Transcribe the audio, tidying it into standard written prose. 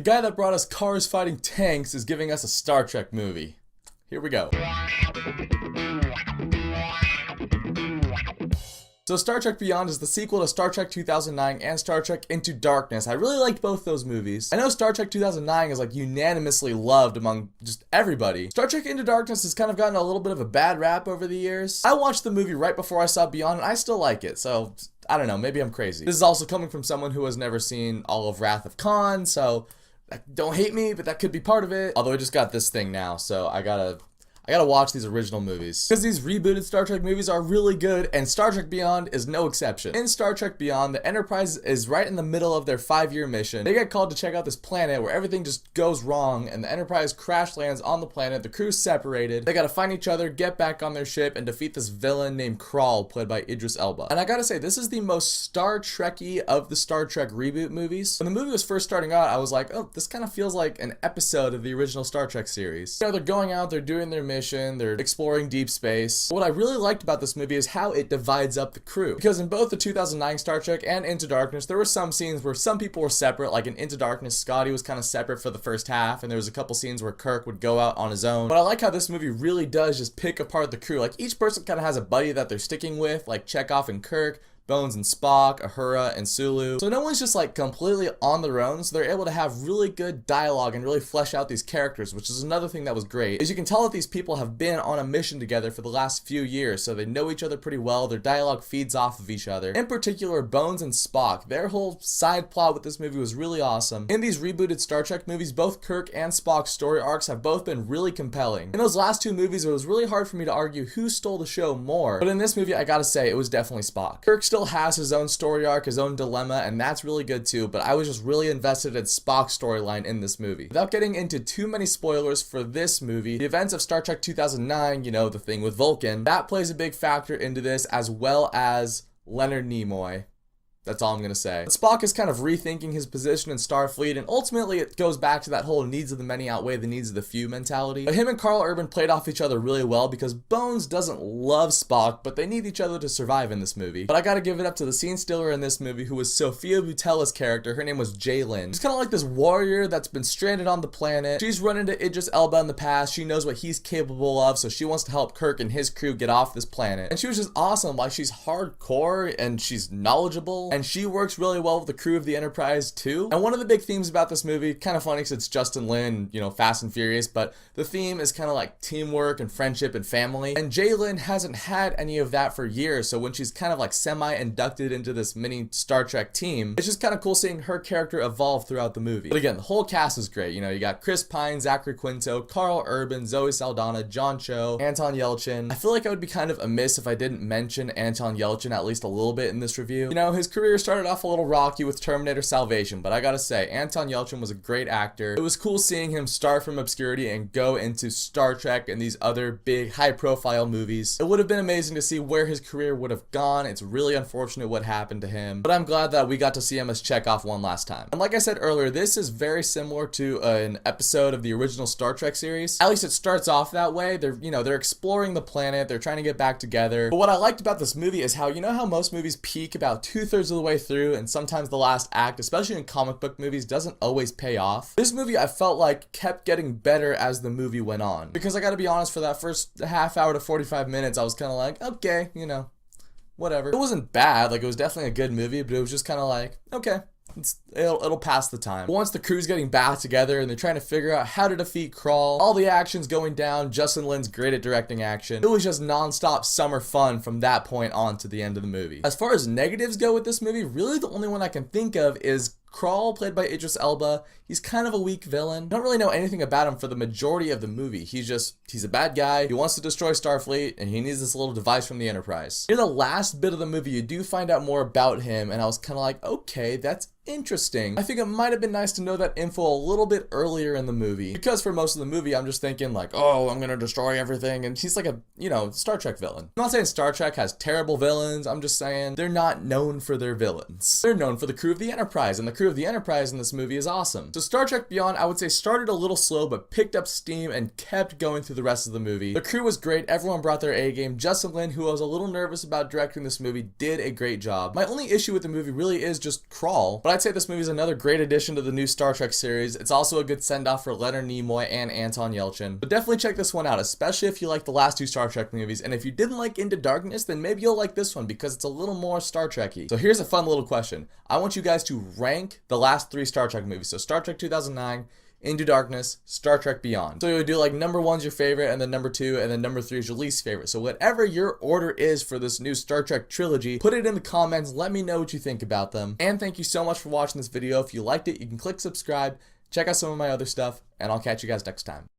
The guy that brought us cars fighting tanks is giving us a Star Trek movie. Here we go. So Star Trek Beyond is the sequel to Star Trek 2009 and Star Trek Into Darkness. I really liked both those movies. I know Star Trek 2009 is like unanimously loved among just everybody. Star Trek Into Darkness has kind of gotten a little bit of a bad rap over the years. I watched the movie right before I saw Beyond and I still like it, so I don't know, maybe I'm crazy. This is also coming from someone who has never seen all of Wrath of Khan, so don't hate me, but that could be part of it. Although I just got this thing now, so I gotta watch these original movies. Because these rebooted Star Trek movies are really good, and Star Trek Beyond is no exception. In Star Trek Beyond, the Enterprise is right in the middle of their 5-year mission. They get called to check out this planet where everything just goes wrong, and the Enterprise crash lands on the planet, the crew's separated, they gotta find each other, get back on their ship, and defeat this villain named Krall, played by Idris Elba. And I gotta say, this is the most Star Trek-y of the Star Trek reboot movies. When the movie was first starting out, I was like, oh, this kind of feels like an episode of the original Star Trek series. You know, they're going out, they're doing their mission, they're exploring deep space. What I really liked about this movie is how it divides up the crew. Because in both the 2009 Star Trek and Into Darkness, there were some scenes where some people were separate, like in Into Darkness, Scotty was kind of separate for the first half, and there was a couple scenes where Kirk would go out on his own. But I like how this movie really does just pick apart the crew. Like each person kind of has a buddy that they're sticking with, like Chekhov and Kirk, Bones and Spock, Uhura and Sulu. So no one's just like completely on their own, so they're able to have really good dialogue and really flesh out these characters, which is another thing that was great. Is you can tell that these people have been on a mission together for the last few years, so they know each other pretty well, their dialogue feeds off of each other. In particular, Bones and Spock, their whole side plot with this movie was really awesome. In these rebooted Star Trek movies, both Kirk and Spock's story arcs have both been really compelling. In those last two movies, it was really hard for me to argue who stole the show more, but in this movie, I gotta say, it was definitely Spock. Kirk still has his own story arc, his own dilemma, and that's really good too, but I was just really invested in Spock's storyline in this movie. Without getting into too many spoilers for this movie, the events of Star Trek 2009, you know, the thing with Vulcan, that plays a big factor into this, as well as Leonard Nimoy. That's all I'm gonna say. But Spock is kind of rethinking his position in Starfleet, and ultimately it goes back to that whole needs of the many outweigh the needs of the few mentality. But him and Karl Urban played off each other really well because Bones doesn't love Spock, but they need each other to survive in this movie. But I gotta give it up to the scene stealer in this movie, who was Sofia Boutella's character. Her name was Jaylen. She's kind of like this warrior that's been stranded on the planet. She's run into Idris Elba in the past. She knows what he's capable of, so she wants to help Kirk and his crew get off this planet. And she was just awesome. Like, she's hardcore and she's knowledgeable, and she works really well with the crew of the Enterprise too. And one of the big themes about this movie, kind of funny because it's Justin Lin, you know, Fast and Furious, but the theme is kind of like teamwork and friendship and family. And Jaylen hasn't had any of that for years, so when she's kind of like semi-inducted into this mini Star Trek team, it's just kind of cool seeing her character evolve throughout the movie. But again, the whole cast is great. You know, you got Chris Pine, Zachary Quinto, Karl Urban, Zoe Saldana, John Cho, Anton Yelchin. I feel like I would be kind of amiss if I didn't mention Anton Yelchin at least a little bit in this review. You know, his career started off a little rocky with Terminator Salvation, but I gotta say, Anton Yelchin was a great actor. It was cool seeing him start from obscurity and go into Star Trek and these other big high-profile movies. It would have been amazing to see where his career would have gone. It's really unfortunate what happened to him, but I'm glad that we got to see him as Chekhov one last time. And like I said earlier, this is very similar to an episode of the original Star Trek series. At least it starts off that way. They're exploring the planet, they're trying to get back together. But what I liked about this movie is how, you know how most movies peak about 2/3 of the way through, and sometimes the last act, especially in comic book movies, doesn't always pay off. This movie, I felt like, kept getting better as the movie went on. Because I gotta be honest, for that first half hour to 45 minutes, I was kind of like, okay, you know, whatever. It wasn't bad, like it was definitely a good movie, but it was just kind of like, okay, it'll pass the time. But once the crew's getting back together and they're trying to figure out how to defeat Krall, all the action's going down. Justin Lin's great at directing action. It was just non-stop summer fun from that point on to the end of the movie. As far as negatives go with this movie, really the only one I can think of is Krall, played by Idris Elba. He's kind of a weak villain. Don't really know anything about him for the majority of the movie. He's a bad guy. He wants to destroy Starfleet, and he needs this little device from the Enterprise. Near the last bit of the movie, you do find out more about him, and I was kind of like, okay, that's interesting. I think it might have been nice to know that info a little bit earlier in the movie, because for most of the movie, I'm just thinking like, oh, I'm gonna destroy everything, and he's like a, you know, Star Trek villain. I'm not saying Star Trek has terrible villains, I'm just saying they're not known for their villains. They're known for the crew of the Enterprise, and the crew of the Enterprise in this movie is awesome. So Star Trek Beyond, I would say, started a little slow, but picked up steam and kept going through the rest of the movie. The crew was great, everyone brought their A game. Justin Lin, who I was a little nervous about directing this movie, did a great job. My only issue with the movie really is just Krall, but I'd say this movie is another great addition to the new Star Trek series. It's also a good send-off for Leonard Nimoy and Anton Yelchin. But definitely check this one out, especially if you like the last two Star Trek movies. And if you didn't like Into Darkness, then maybe you'll like this one because it's a little more Star Trek-y. So here's a fun little question. I want you guys to rank the last three Star Trek movies. So Star Trek 2009, Into Darkness, Star Trek Beyond. So you would do like number 1's your favorite, and then number 2, and then number 3 is your least favorite. So whatever your order is for this new Star Trek trilogy, put it in the comments, let me know what you think about them. And thank you so much for watching this video. If you liked it, you can click subscribe, check out some of my other stuff, and I'll catch you guys next time.